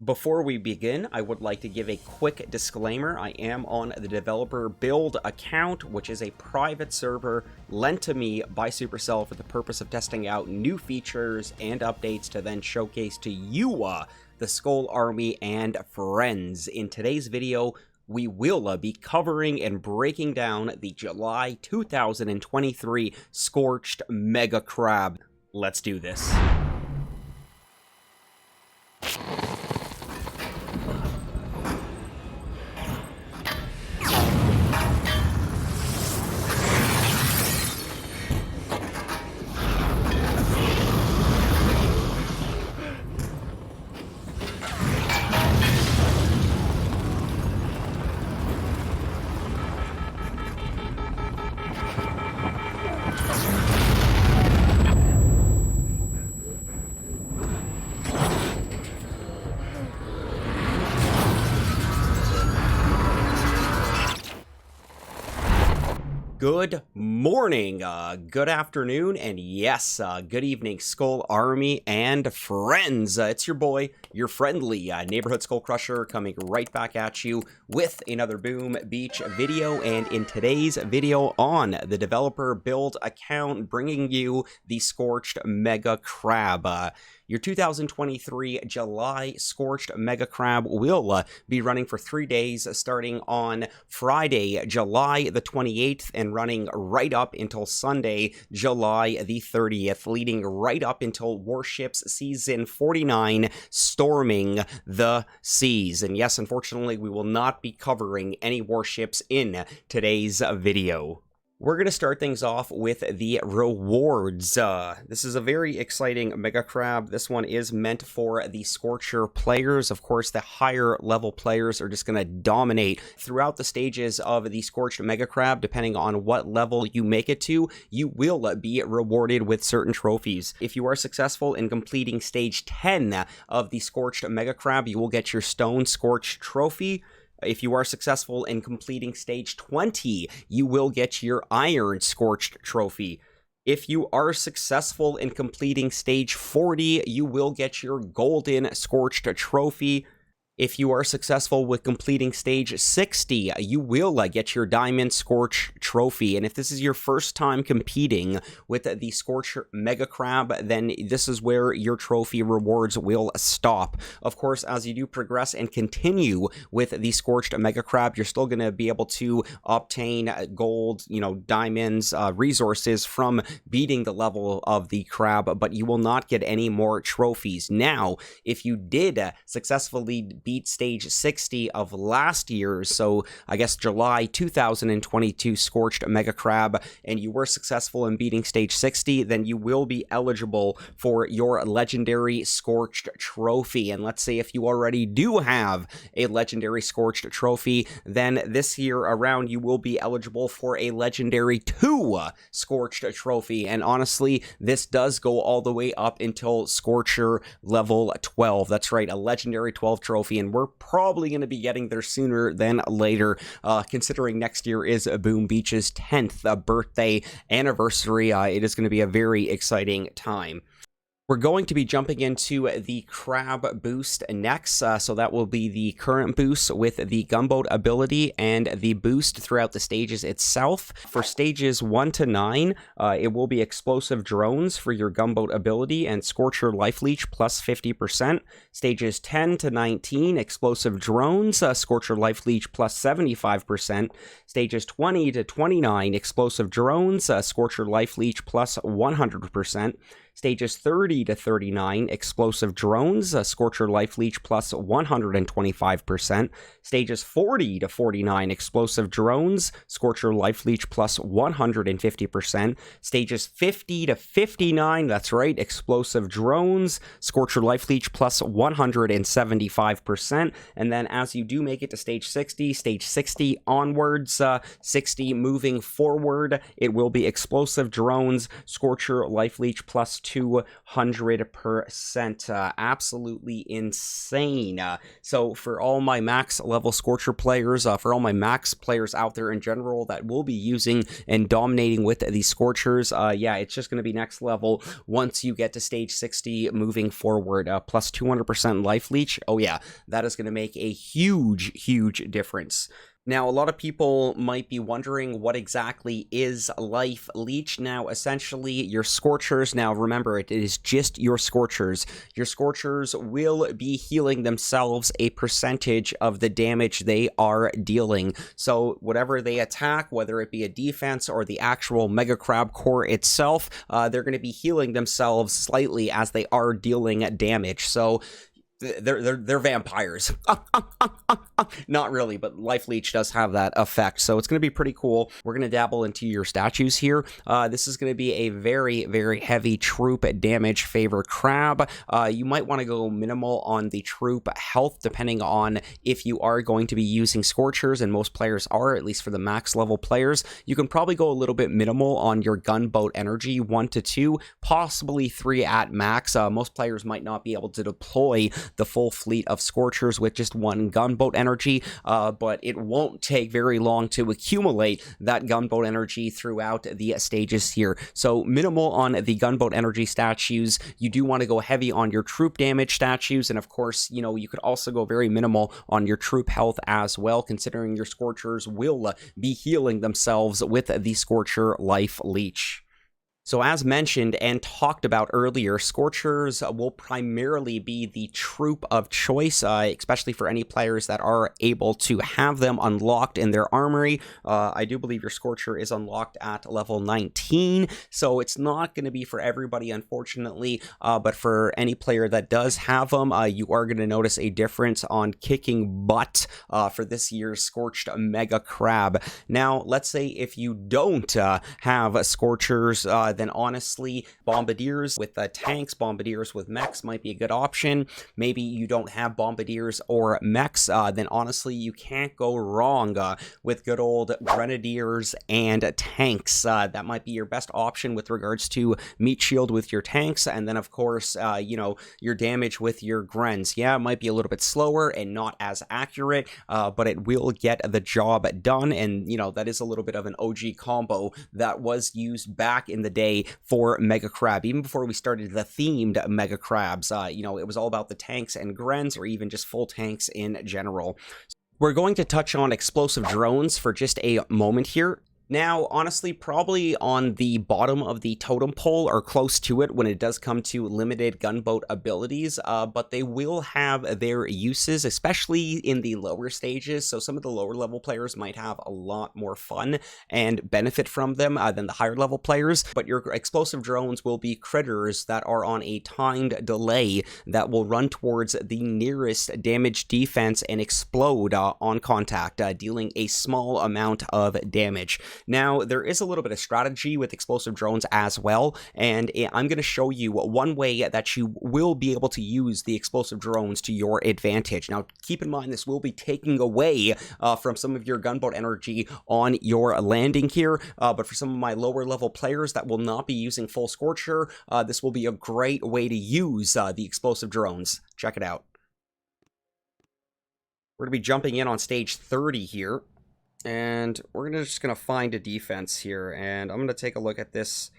Before we begin, I would like to give a quick disclaimer. I am on the developer build account, which is a private server lent to me by Supercell for the purpose of testing out new features and updates to then showcase to you, the Skull Army and friends. In today's video, we will be covering and breaking down the July 2023 Scorched Mega Crab. Let's do this. Good morning, good afternoon, and yes, good evening, Skull Army and friends. It's your boy, your friendly neighborhood SkullCrusher, coming right back at you with another Boom Beach video. And in today's video on the developer build account, bringing you the Scorched Mega Crab. Your 2023 July Scorched Mega Crab will be running for 3 days, starting on Friday, July the 28th, and running right up until Sunday, July the 30th, leading right up until Warships Season 49, Storming the Seas. And yes, unfortunately, we will not be covering any warships in today's video. We're going to start things off with the rewards. This is a very exciting Mega Crab. This one is meant for the Scorcher players. Of course, the higher level players are just going to dominate throughout the stages of the Scorched Mega Crab. Depending on what level you make it to, you will be rewarded with certain trophies. If you are successful in completing stage 10 of the Scorched Mega Crab, you will get your Stone Scorched trophy. If you are successful in completing stage 20, you will get your Iron Scorched trophy. If you are successful in completing stage 40, you will get your Golden Scorched trophy. If you are successful with completing stage 60, you will get your Diamond Scorch trophy. And if this is your first time competing with the Scorched Mega Crab, then this is where your trophy rewards will stop. Of course, as you do progress and continue with the Scorched Mega Crab, you're still going to be able to obtain gold, diamonds, resources from beating the level of the crab, but you will not get any more trophies. Now, if you did successfully beat stage 60 of last year's, so I guess July 2022 Scorched Mega Crab, and you were successful in beating stage 60, then you will be eligible for your legendary Scorched trophy. And let's say if you already do have a legendary Scorched trophy, then this year around you will be eligible for a legendary 2 Scorched trophy. And honestly, this does go all the way up until Scorcher level 12. That's right, a legendary 12 trophy. And we're probably going to be getting there sooner than later, considering next year is Boom Beach's 10th birthday anniversary. It is going to be a very exciting time. We're going to be jumping into the Crab boost next, so that will be the current boost with the Gunboat ability and the boost throughout the stages itself. For stages 1 to 9, it will be Explosive Drones for your Gunboat ability and Scorcher Life Leech plus 50%. Stages 10 to 19, Explosive Drones, Scorcher Life Leech plus 75%. Stages 20 to 29, Explosive Drones, Scorcher Life Leech plus 100%. Stages 30 to 39, Explosive Drones, Scorcher Life Leech plus 125%. Stages 40 to 49, Explosive Drones, Scorcher Life Leech plus 150%. Stages 50 to 59, that's right, Explosive Drones, Scorcher Life Leech plus 175%. And then as you do make it to stage 60 onwards, 60 moving forward, it will be Explosive Drones, Scorcher Life Leech plus 200%. Absolutely insane. So for all my max level Scorcher players, for all my max players out there in general that will be using and dominating with these Scorchers, yeah, it's just going to be next level once you get to stage 60 moving forward. Plus 200% life leech. Oh yeah, that is going to make a huge difference. Now, a lot of people might be wondering what exactly is Life Leech. Now, essentially, your Scorchers, now remember, it is just your Scorchers. Your Scorchers will be healing themselves a percentage of the damage they are dealing. So, whatever they attack, whether it be a defense or the actual Mega Crab core itself, they're going to be healing themselves slightly as they are dealing damage. So, they're vampires. Not really, but Life Leech does have that effect, so it's going to be pretty cool. We're going to dabble into your statues here. This is going to be a very heavy troop damage favor crab. You might want to go minimal on the troop health, depending on if you are going to be using Scorchers, and most players are, at least for the max level players. You can probably go a little bit minimal on your gunboat energy, 1 to 2, possibly 3 at max. Most players might not be able to deploy the full fleet of Scorchers with just 1 gunboat energy, but it won't take very long to accumulate that gunboat energy throughout the stages here. So minimal on the gunboat energy statues. You do want to go heavy on your troop damage statues, and of course, you know, you could also go very minimal on your troop health as well, considering your Scorchers will be healing themselves with the Scorcher Life Leech. So as mentioned and talked about earlier, Scorchers will primarily be the troop of choice, especially for any players that are able to have them unlocked in their armory. I do believe your Scorcher is unlocked at level 19, so it's not going to be for everybody, unfortunately, but for any player that does have them, you are going to notice a difference on kicking butt for this year's Scorched Mega Crab. Now, let's say if you don't have Scorchers, then honestly, Bombardiers with tanks, Bombardiers with mechs might be a good option. Maybe you don't have Bombardiers or mechs, then honestly, you can't go wrong with good old Grenadiers and tanks. That might be your best option with regards to meat shield with your tanks, and then of course, you know, your damage with your Grens. Yeah, it might be a little bit slower and not as accurate, but it will get the job done, and you know, that is a little bit of an OG combo that was used back in the day for Mega Crab, even before we started the themed Mega Crabs. You know, it was all about the tanks and Grens, or even just full tanks in general. We're going to touch on explosive drones for just a moment here. Now, honestly, probably on the bottom of the totem pole or close to it when it does come to limited gunboat abilities, but they will have their uses, especially in the lower stages. So some of the lower level players might have a lot more fun and benefit from them than the higher level players. But your explosive drones will be critters that are on a timed delay that will run towards the nearest damage defense and explode on contact, dealing a small amount of damage. Now, there is a little bit of strategy with explosive drones as well, and I'm going to show you one way that you will be able to use the explosive drones to your advantage. Now, keep in mind, this will be taking away from some of your gunboat energy on your landing here, but for some of my lower level players that will not be using full Scorcher, this will be a great way to use the explosive drones. Check it out. We're going to be jumping in on stage 30 here. And we're just going to find a defense here, and I'm going to take a look at this.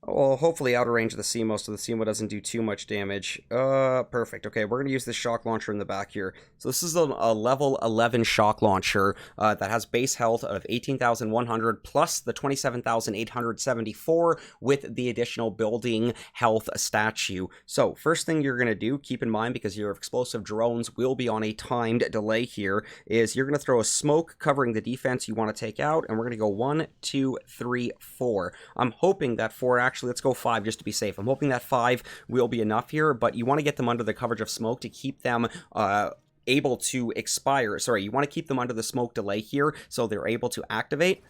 Well, hopefully out of range of the CMO, so the CMO doesn't do too much damage. Perfect. Okay, we're going to use this shock launcher in the back here. So this is a level 11 shock launcher that has base health of 18,100 plus the 27,874 with the additional building health statue. So first thing you're going to do, keep in mind, because your explosive drones will be on a timed delay here, is you're going to throw a smoke covering the defense you want to take out, and we're going to go 1, 2, 3, 4. I'm hoping that 4 actually, let's go 5 just to be safe. I'm hoping that 5 will be enough here, but you want to get them under the coverage of smoke to keep them able to expire. Sorry, you want to keep them under the smoke delay here so they're able to activate.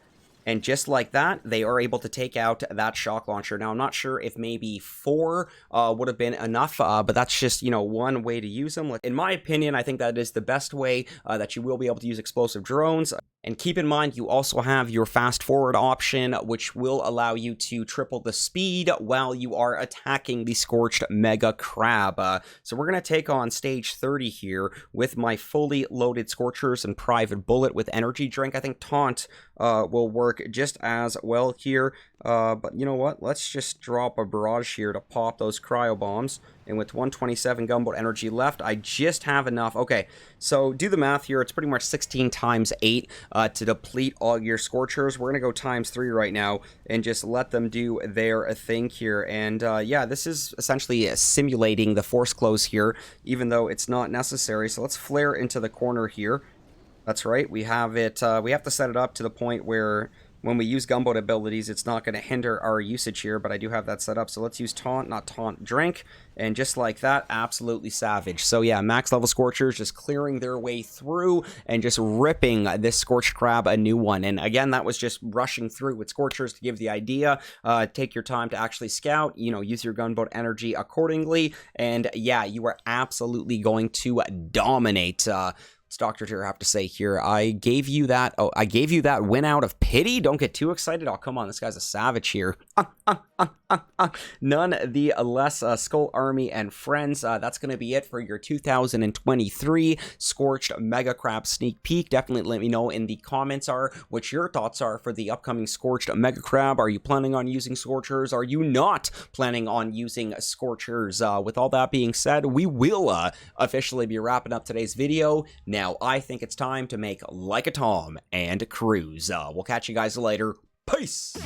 And just like that, they are able to take out that shock launcher. Now, I'm not sure if maybe 4 would have been enough, but that's just, you know, one way to use them. In my opinion, I think that is the best way that you will be able to use explosive drones. And keep in mind, you also have your fast forward option, which will allow you to triple the speed while you are attacking the Scorched Mega Crab. So we're going to take on stage 30 here with my fully loaded Scorchers and Private Bullet with Energy Drink. I think Taunt will work just as well here. But you know what? Let's just drop a Barrage here to pop those Cryo Bombs. And with 127 Gunboat Energy left, I just have enough. Okay, so do the math here. It's pretty much 16 times 8 to deplete all your Scorchers. We're going to go times 3 right now and just let them do their thing here. And yeah, this is essentially simulating the Force Close here, even though it's not necessary. So let's flare into the corner here. That's right, we have it. We have to set it up to the point where when we use Gunboat abilities, it's not going to hinder our usage here, but I do have that set up. So let's use Taunt, not Taunt Drink, and just like that, absolutely savage. So yeah, max level Scorchers just clearing their way through and just ripping this Scorched Crab a new one. And again, that was just rushing through with Scorchers to give the idea. Take your time to actually scout, you know, use your Gunboat energy accordingly, and yeah, you are absolutely going to dominate. What's Dr. Tier have to say here? I gave you that. Oh, I gave you that win out of pity. Don't get too excited. Oh, come on. This guy's a savage here. None the less Skull Army and friends. That's going to be it for your 2023 Scorched Mega Crab sneak peek. Definitely let me know in the comments what your thoughts are for the upcoming Scorched Mega Crab. Are you planning on using Scorchers? Are you not planning on using Scorchers? With all that being said, we will officially be wrapping up today's video. Now, I think it's time to make like a Tom and cruise. We'll catch you guys later. Peace!